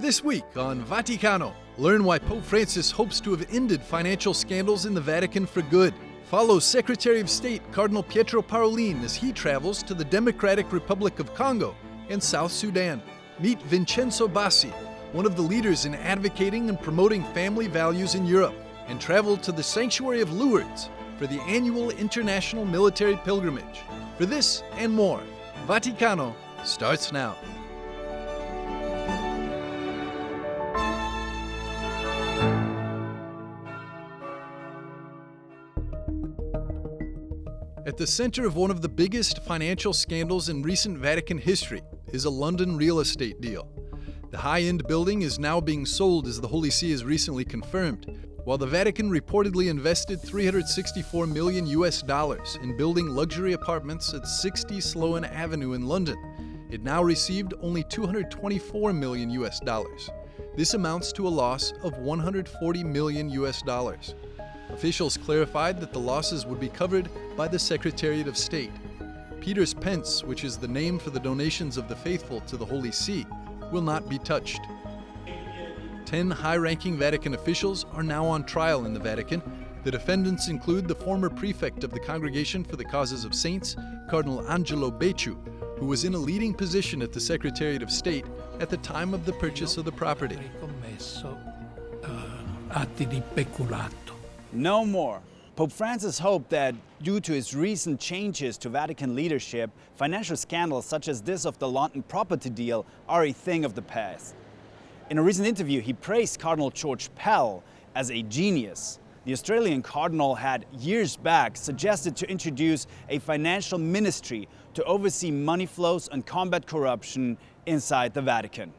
This week on Vaticano, learn why Pope Francis hopes to have ended financial scandals in the Vatican for good. Follow Secretary of State Cardinal Pietro Parolin as he travels to the Democratic Republic of Congo and South Sudan. Meet Vincenzo Bassi, one of the leaders in advocating and promoting family values in Europe, and travel to the Sanctuary of Lourdes for the annual international military pilgrimage. For this and more, Vaticano starts now. At the center of one of the biggest financial scandals in recent Vatican history is a London real estate deal. The high-end building is now being sold, as the Holy See has recently confirmed, while the Vatican reportedly invested $364 million in building luxury apartments at 60 Sloane Avenue in London. It now received only $224 million. This amounts to a loss of $140 million. Officials clarified that the losses would be covered by the Secretariat of State. Peter's Pence, which is the name for the donations of the faithful to the Holy See, will not be touched. 10 high-ranking Vatican officials are now on trial in the Vatican. The defendants include the former prefect of the Congregation for the Causes of Saints, Cardinal Angelo Becciu, who was in a leading position at the Secretariat of State at the time of the purchase of the property. No more. Pope Francis hoped that due to his recent changes to Vatican leadership, financial scandals such as this of the London property deal are a thing of the past. In a recent interview, he praised Cardinal George Pell as a genius. The Australian cardinal had years back suggested to introduce a financial ministry to oversee money flows and combat corruption inside the Vatican.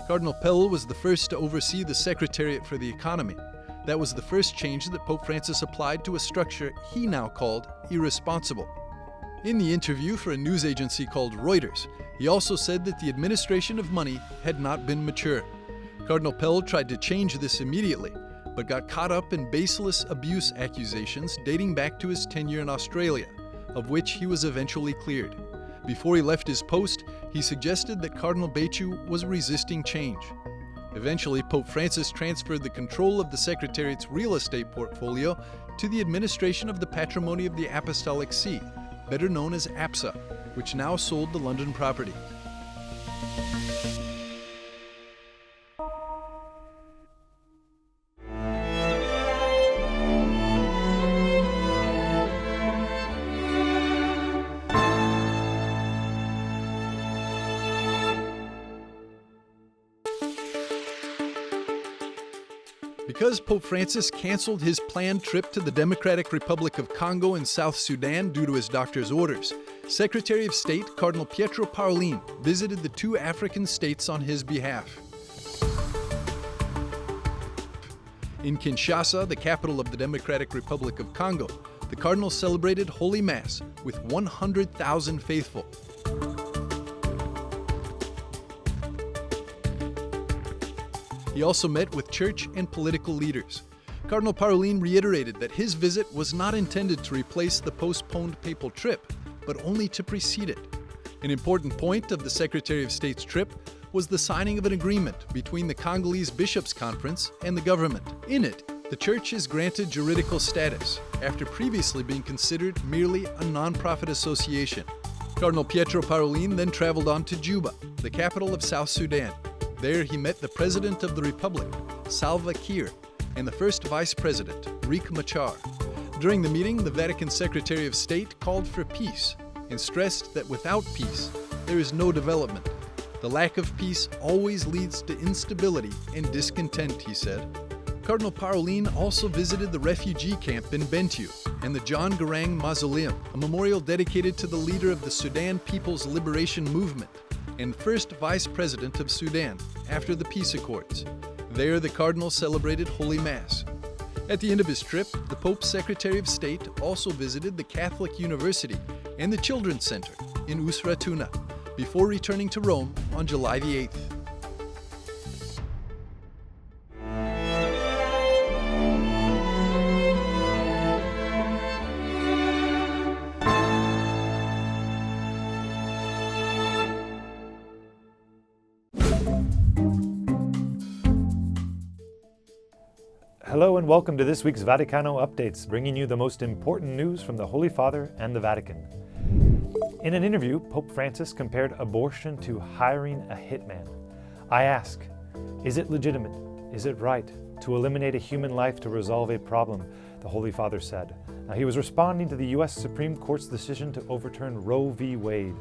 Cardinal Pell was the first to oversee the Secretariat for the Economy. That was the first change that Pope Francis applied to a structure he now called irresponsible. In the interview for a news agency called Reuters, he also said that the administration of money had not been mature. Cardinal Pell tried to change this immediately, but got caught up in baseless abuse accusations dating back to his tenure in Australia, of which he was eventually cleared. Before he left his post, he suggested that Cardinal Becciu was resisting change. Eventually, Pope Francis transferred the control of the Secretariat's real estate portfolio to the administration of the Patrimony of the Apostolic See, better known as APSA, which now sold the London property. Because Pope Francis canceled his planned trip to the Democratic Republic of Congo and South Sudan due to his doctor's orders, Secretary of State Cardinal Pietro Parolin visited the two African states on his behalf. In Kinshasa, the capital of the Democratic Republic of Congo, the Cardinal celebrated Holy Mass with 100,000 faithful. He also met with church and political leaders. Cardinal Parolin reiterated that his visit was not intended to replace the postponed papal trip, but only to precede it. An important point of the Secretary of State's trip was the signing of an agreement between the Congolese Bishops' Conference and the government. In it, the church is granted juridical status after previously being considered merely a non-profit association. Cardinal Pietro Parolin then traveled on to Juba, the capital of South Sudan. There he met the President of the Republic, Salva Kiir, and the first Vice President, Riek Machar. During the meeting, the Vatican Secretary of State called for peace and stressed that without peace, there is no development. The lack of peace always leads to instability and discontent, he said. Cardinal Parolin also visited the refugee camp in Bentiu and the John Garang Mausoleum, a memorial dedicated to the leader of the Sudan People's Liberation Movement and first Vice President of Sudan after the peace accords. There, the Cardinal celebrated Holy Mass. At the end of his trip, the Pope's Secretary of State also visited the Catholic University and the Children's Center in Usra Tuna before returning to Rome on July the 8th. Hello and welcome to this week's Vaticano Updates, bringing you the most important news from the Holy Father and the Vatican. In an interview, Pope Francis compared abortion to hiring a hitman. I ask, is it legitimate? Is it right to eliminate a human life to resolve a problem? The Holy Father said. Now, he was responding to the U.S. Supreme Court's decision to overturn Roe v. Wade.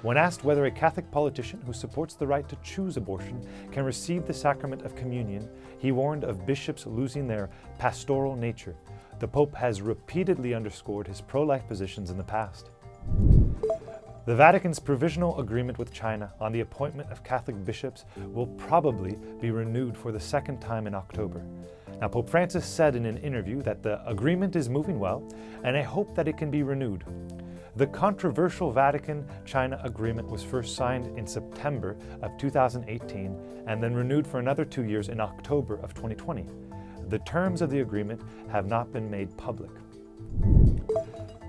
When asked whether a Catholic politician who supports the right to choose abortion can receive the sacrament of communion, he warned of bishops losing their pastoral nature. The Pope has repeatedly underscored his pro-life positions in the past. The Vatican's provisional agreement with China on the appointment of Catholic bishops will probably be renewed for the second time in October. Now, Pope Francis said in an interview that the agreement is moving well, and I hope that it can be renewed. The controversial Vatican-China agreement was first signed in September of 2018 and then renewed for another 2 years in October of 2020. The terms of the agreement have not been made public.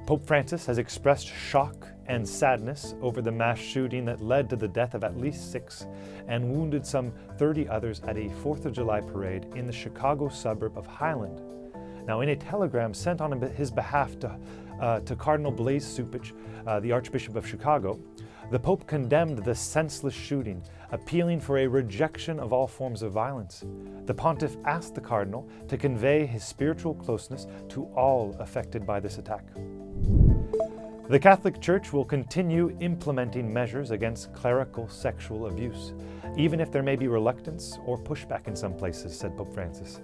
Pope Francis has expressed shock and sadness over the mass shooting that led to the death of at least 6 and wounded some 30 others at a 4th of July parade in the Chicago suburb of Highland. Now, in a telegram sent on his behalf to Cardinal Blaise Cupich, the Archbishop of Chicago, the Pope condemned the senseless shooting, appealing for a rejection of all forms of violence. The Pontiff asked the Cardinal to convey his spiritual closeness to all affected by this attack. The Catholic Church will continue implementing measures against clerical sexual abuse, even if there may be reluctance or pushback in some places, said Pope Francis.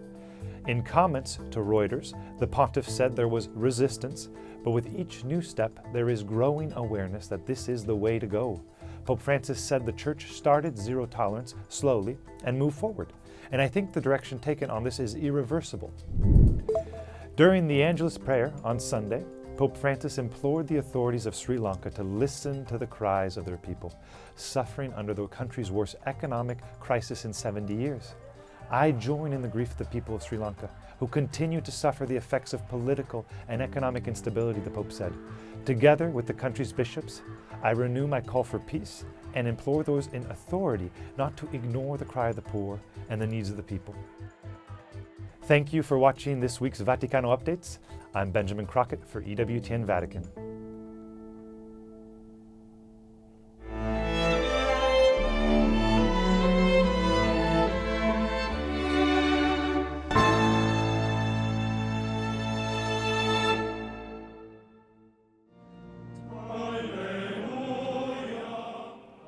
In comments to Reuters, the Pontiff said there was resistance, but with each new step, there is growing awareness that this is the way to go. Pope Francis said the Church started zero tolerance slowly and moved forward, and I think the direction taken on this is irreversible. During the Angelus prayer on Sunday, Pope Francis implored the authorities of Sri Lanka to listen to the cries of their people, suffering under the country's worst economic crisis in 70 years. I join in the grief of the people of Sri Lanka, who continue to suffer the effects of political and economic instability, the Pope said. Together with the country's bishops, I renew my call for peace and implore those in authority not to ignore the cry of the poor and the needs of the people. Thank you for watching this week's Vaticano Updates. I'm Benjamin Crockett for EWTN Vatican.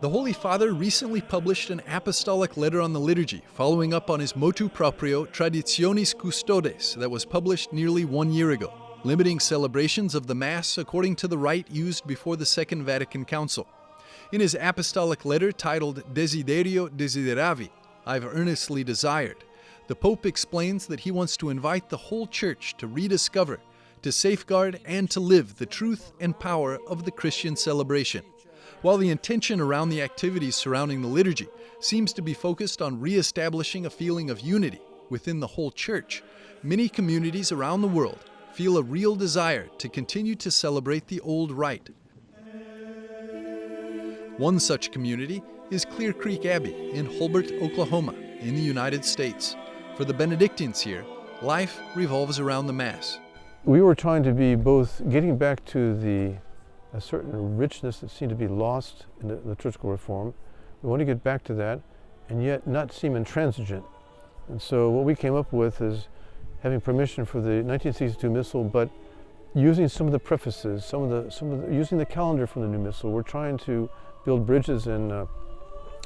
The Holy Father recently published an apostolic letter on the liturgy, following up on his motu proprio Traditionis Custodes that was published nearly 1 year ago, limiting celebrations of the Mass according to the rite used before the Second Vatican Council. In his apostolic letter titled Desiderio Desideravi, I've earnestly desired, the Pope explains that he wants to invite the whole Church to rediscover, to safeguard, and to live the truth and power of the Christian celebration. While the intention around the activities surrounding the liturgy seems to be focused on re-establishing a feeling of unity within the whole Church, many communities around the world feel a real desire to continue to celebrate the old rite. One such community is Clear Creek Abbey in Holbert, Oklahoma, in the United States. For the Benedictines here, life revolves around the Mass. We were trying to be both getting back to a certain richness that seemed to be lost in the liturgical reform. We want to get back to that, and yet not seem intransigent. And so what we came up with is having permission for the 1962 Missal, but using some of the prefaces, using the calendar from the new Missal. We're trying to build bridges, and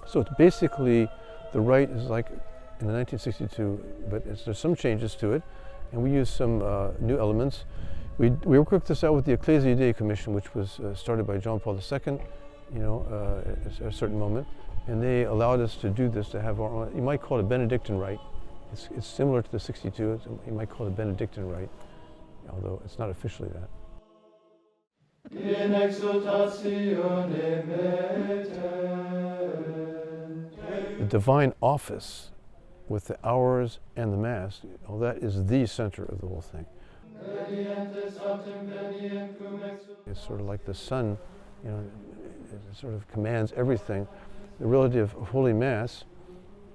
so it's basically the rite is like in the 1962, but there's some changes to it, and we use some new elements. We worked this out with the Ecclesia Dei Commission, which was started by John Paul II, at a certain moment, and they allowed us to do this, to have our own, you might call it a Benedictine rite. It's similar to the 62, you might call it a Benedictine rite, although it's not officially that. In exultatione the divine office with the hours and the Mass, all that is the center of the whole thing. It's sort of like the sun, it sort of commands everything. The reality of Holy Mass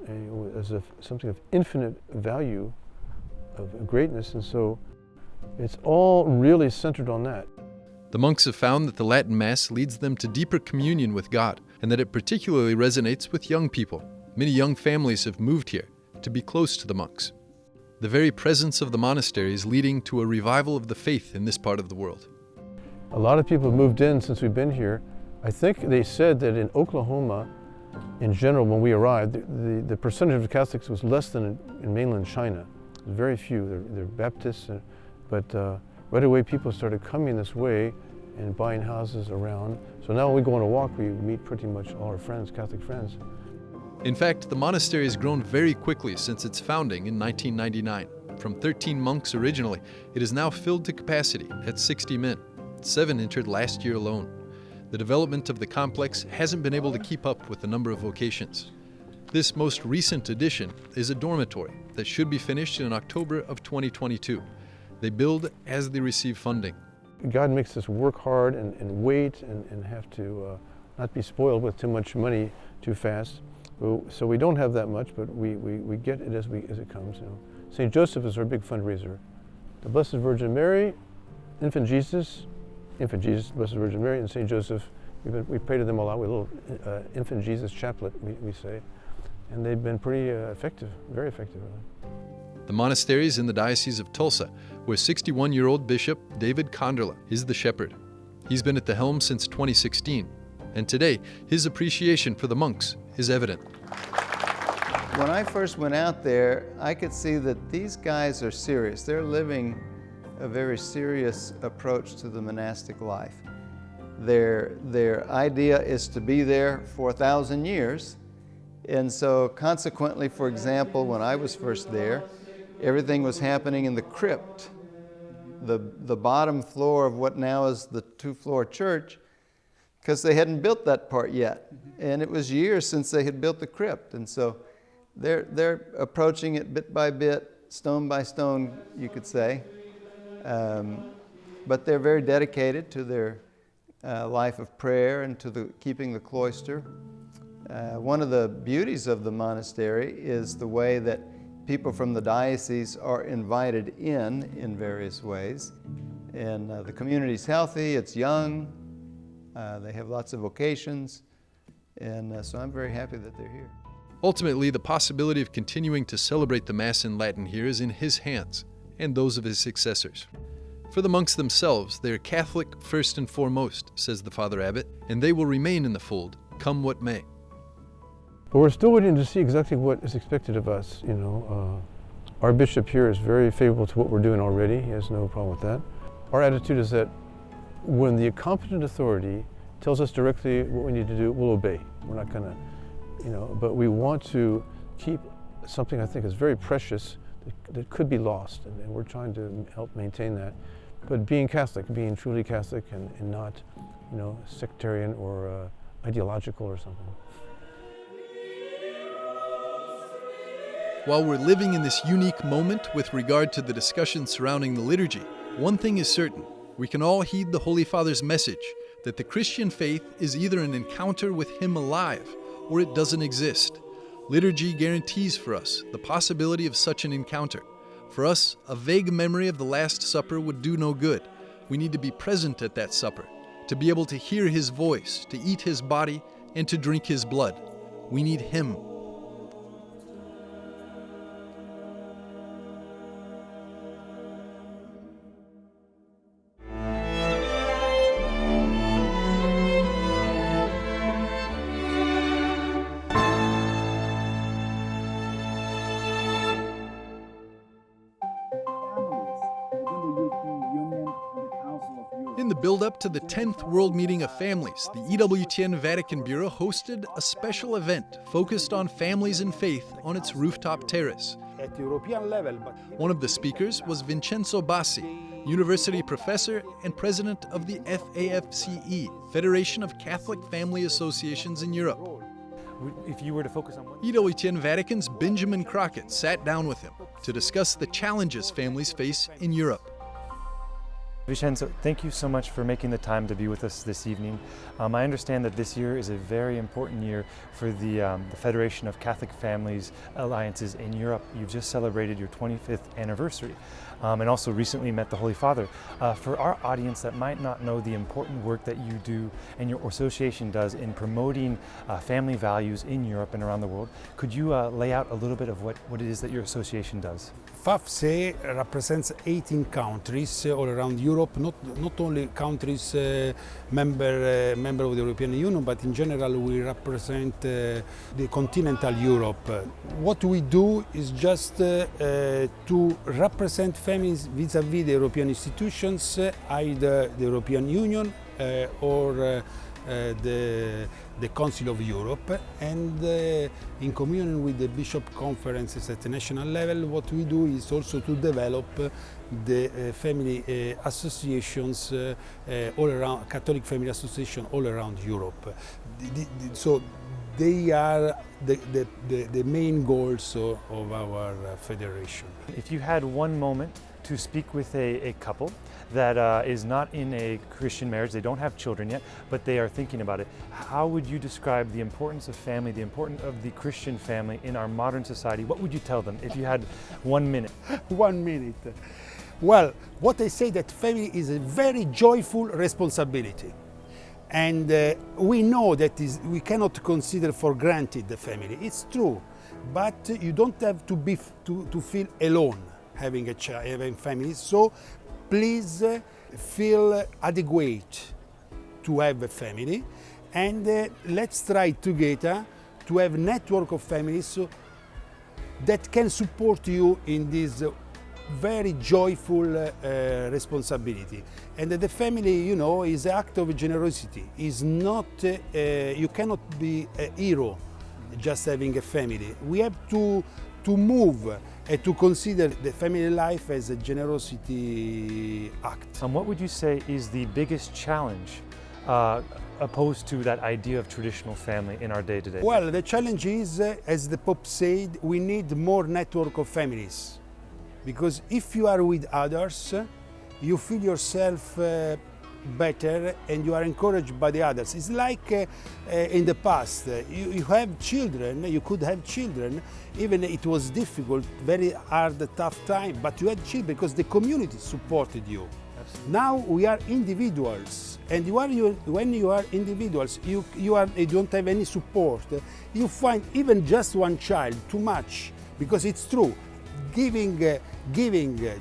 is something of infinite value of greatness, and so it's all really centered on that. The monks have found that the Latin Mass leads them to deeper communion with God, and that it particularly resonates with young people. Many young families have moved here to be close to the monks. The very presence of the monastery is leading to a revival of the faith in this part of the world. A lot of people have moved in since we've been here. I think they said that in Oklahoma, in general, when we arrived, the percentage of Catholics was less than in mainland China. Very few. They're Baptists, but right away people started coming this way and buying houses around. So now when we go on a walk, we meet pretty much all our friends, Catholic friends. In fact, the monastery has grown very quickly since its founding in 1999. From 13 monks originally, it is now filled to capacity at 60 men. 7 entered last year alone. The development of the complex hasn't been able to keep up with the number of vocations. This most recent addition is a dormitory that should be finished in October of 2022. They build as they receive funding. God makes us work hard and wait and have to not be spoiled with too much money too fast. So we don't have that much, but we get it as it comes. You know. St. Joseph is our big fundraiser. The Blessed Virgin Mary, Infant Jesus, Blessed Virgin Mary, and St. Joseph, we pray to them a lot with a little Infant Jesus chaplet, we say. And they've been pretty effective, very effective. Really. The monastery is in the Diocese of Tulsa, where 61-year-old Bishop David Conderla is the shepherd. He's been at the helm since 2016, and today his appreciation for the monks is evident. When I first went out there, I could see that these guys are serious. They're living a very serious approach to the monastic life. Their idea is to be there for 1,000 years. And so consequently, for example, when I was first there, everything was happening in the crypt, the bottom floor of what now is the 2-floor church, because they hadn't built that part yet. And it was years since they had built the crypt. And so they're approaching it bit by bit, stone by stone, you could say. But they're very dedicated to their life of prayer and to keeping the cloister. One of the beauties of the monastery is the way that people from the diocese are invited in various ways. And the community's healthy, it's young, they have lots of vocations, and so I'm very happy that they're here. Ultimately, the possibility of continuing to celebrate the Mass in Latin here is in his hands and those of his successors. For the monks themselves, they are Catholic first and foremost, says the Father Abbot, and they will remain in the fold, come what may. But we're still waiting to see exactly what is expected of us. You know, our bishop here is very favorable to what we're doing already. He has no problem with that. Our attitude is that when the competent authority tells us directly what we need to do, we'll obey. We're not going to, but we want to keep something I think is very precious that could be lost, and we're trying to help maintain that. But being Catholic, being truly Catholic and not, sectarian or ideological or something. While we're living in this unique moment with regard to the discussion surrounding the liturgy, one thing is certain. We can all heed the Holy Father's message that the Christian faith is either an encounter with Him alive or it doesn't exist. Liturgy guarantees for us the possibility of such an encounter. For us, a vague memory of the Last Supper would do no good. We need to be present at that supper, to be able to hear His voice, to eat His body, and to drink His blood. We need Him. In the build-up to the 10th World Meeting of Families, the ytsync-en Vatican Bureau hosted a special event focused on families and faith on its rooftop terrace. At European level, One of the speakers was Vincenzo Bassi, university professor and president of the FaChe, Federation of Catholic Family Associations in Europe. If you were to focus on one... ytsync-en Vatican's Benjamin Crockett sat down with him to discuss the challenges families face in Europe. Vincenzo, thank you so much for making the time to be with us this evening. I understand that this year is a very important year for the Federation of Catholic Families Alliances in Europe. You've just celebrated your 25th anniversary and also recently met the Holy Father. For our audience that might not know the important work that you do and your association does in promoting family values in Europe and around the world, could you lay out a little bit of what it is that your association does? FaChing represents 18 countries all around Europe, not only countries member of the European Union, but in general we represent the continental Europe. What we do is just to represent families vis-à-vis the European institutions, either the European Union or the Council of Europe, and in communion with the Bishop conferences at the national level, what we do is also to develop the family associations all around, Catholic family association all around Europe. So they are the main goals of our federation. If you had one moment to speak with a couple that is not in a Christian marriage, they don't have children yet, but they are thinking about it, how would you describe the importance of family, the importance of the Christian family in our modern society? What would you tell them if you had 1 minute? 1 minute. Well, what I say that family is a very joyful responsibility. And we know that we cannot consider for granted the family. It's true, but you don't have to feel alone having a child, having family. So please feel adequate to have a family, and let's try together to have a network of families that can support you in this very joyful responsibility. And the family, you know, is an act of generosity. Is not you cannot be a hero just having a family. We have to move and to consider the family life as a generosity act. And what would you say is the biggest challenge opposed to that idea of traditional family in our day-to-day? Well, the challenge is, as the Pope said, we need more network of families. Because if you are with others, you feel yourself better and you are encouraged by the others. It's like in the past, you have children, you could have children, even it was difficult, very hard, tough time, but you had children because the community supported you. Absolutely. Now we are individuals, and when you are individuals, you don't have any support. You find even just one child too much, because it's true.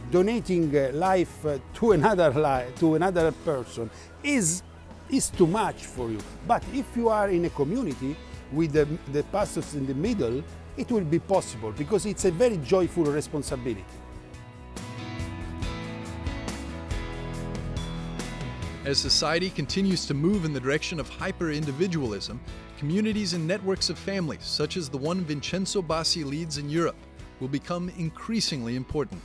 Donating life to another person is too much for you. But if you are in a community with the pastors in the middle, it will be possible, because it's a very joyful responsibility. As society continues to move in the direction of hyper-individualism, communities and networks of families, such as the one Vincenzo Bassi leads in Europe, will become increasingly important.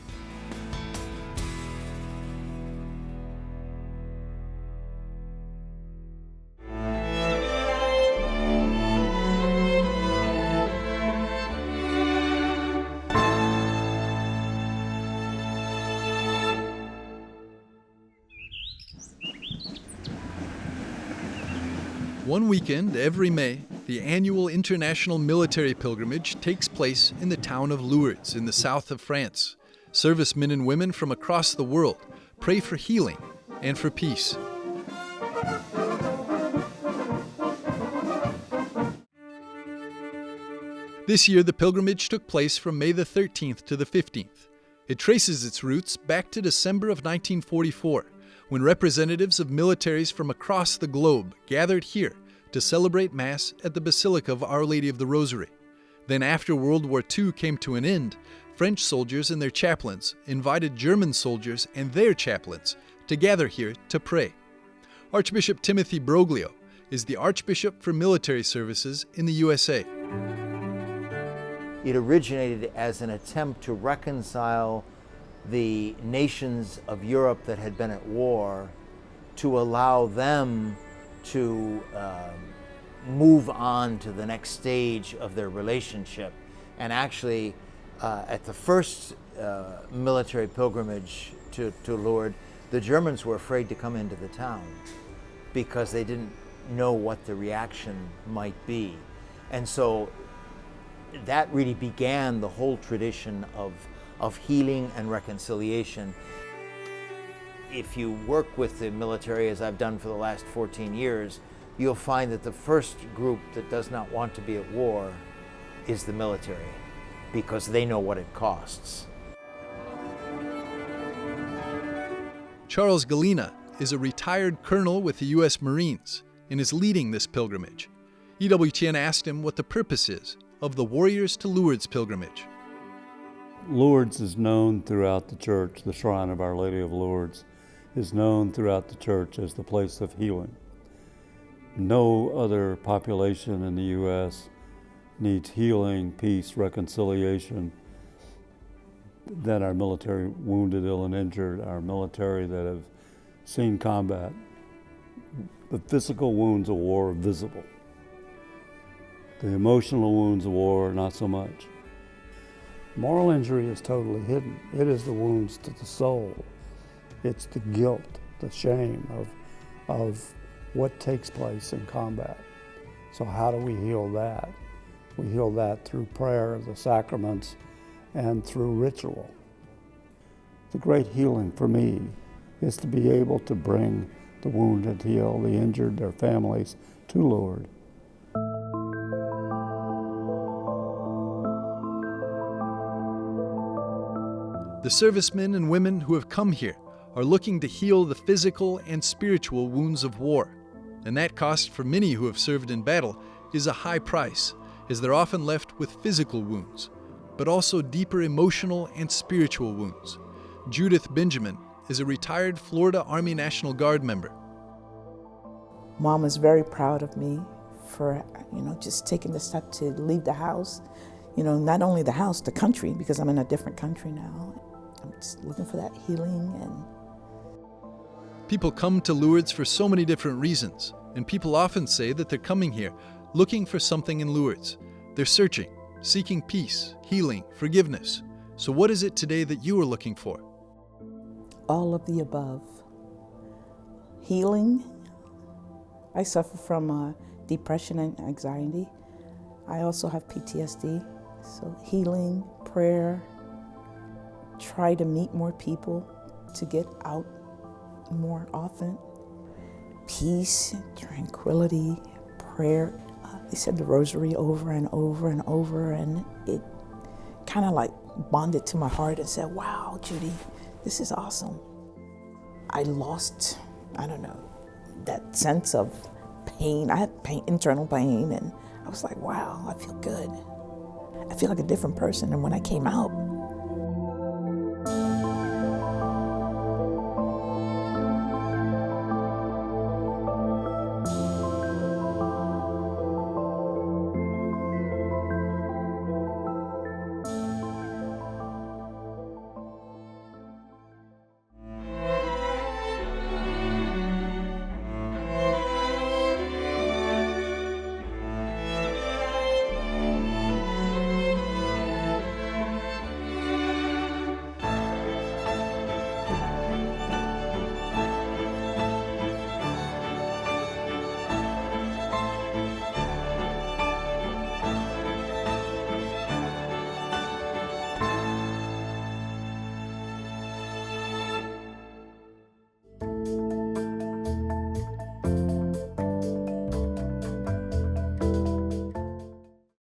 One weekend every May, the annual international military pilgrimage takes place in the town of Lourdes in the south of France. Servicemen and women from across the world pray for healing and for peace. This year, the pilgrimage took place from May the 13th to the 15th. It traces its roots back to December of 1944, when representatives of militaries from across the globe gathered here to celebrate Mass at the Basilica of Our Lady of the Rosary. Then after World War II came to an end, French soldiers and their chaplains invited German soldiers and their chaplains to gather here to pray. Archbishop Timothy Broglio is the Archbishop for Military Services in the USA. It originated as an attempt to reconcile the nations of Europe that had been at war, to allow them to move on to the next stage of their relationship. And actually, at the first military pilgrimage to Lourdes, the Germans were afraid to come into the town because they didn't know what the reaction might be. And so that really began the whole tradition of healing and reconciliation. If you work with the military, as I've done for the last 14 years, you'll find that the first group that does not want to be at war is the military, because they know what it costs. Charles Galena is a retired colonel with the U.S. Marines and is leading this pilgrimage. EWTN asked him what the purpose is of the Warriors to Lourdes pilgrimage. Lourdes is known throughout the church. The shrine of Our Lady of Lourdes is known throughout the church as the place of healing. No other population in the U.S. needs healing, peace, reconciliation than our military wounded, ill, and injured, our military that have seen combat. The physical wounds of war are visible. The emotional wounds of war, not so much. Moral injury is totally hidden. It is the wounds to the soul. It's the guilt, the shame of what takes place in combat. So how do we heal that? We heal that through prayer, the sacraments, and through ritual. The great healing for me is to be able to bring the wounded, heal the injured, their families to Lourdes. The servicemen and women who have come here are looking to heal the physical and spiritual wounds of war. And that cost for many who have served in battle is a high price, as they're often left with physical wounds, but also deeper emotional and spiritual wounds. Judith Benjamin is a retired Florida Army National Guard member. Mom is very proud of me for, just taking the step to leave the house. Not only the house, the country, because I'm in a different country now. I'm just looking for that healing. And people come to Lourdes for so many different reasons, and people often say that they're coming here looking for something in Lourdes. They're searching, seeking peace, healing, forgiveness. So what is it today that you are looking for? All of the above. Healing. I suffer from depression and anxiety. I also have PTSD. So healing, prayer, try to meet more people, to get out more often. Peace, tranquility, prayer. They said the rosary over and over and over, and it kind of like bonded to my heart and said, wow, Judy, this is awesome. I lost, that sense of pain. I had pain, internal pain, and I was like, wow, I feel good. I feel like a different person. And when I came out,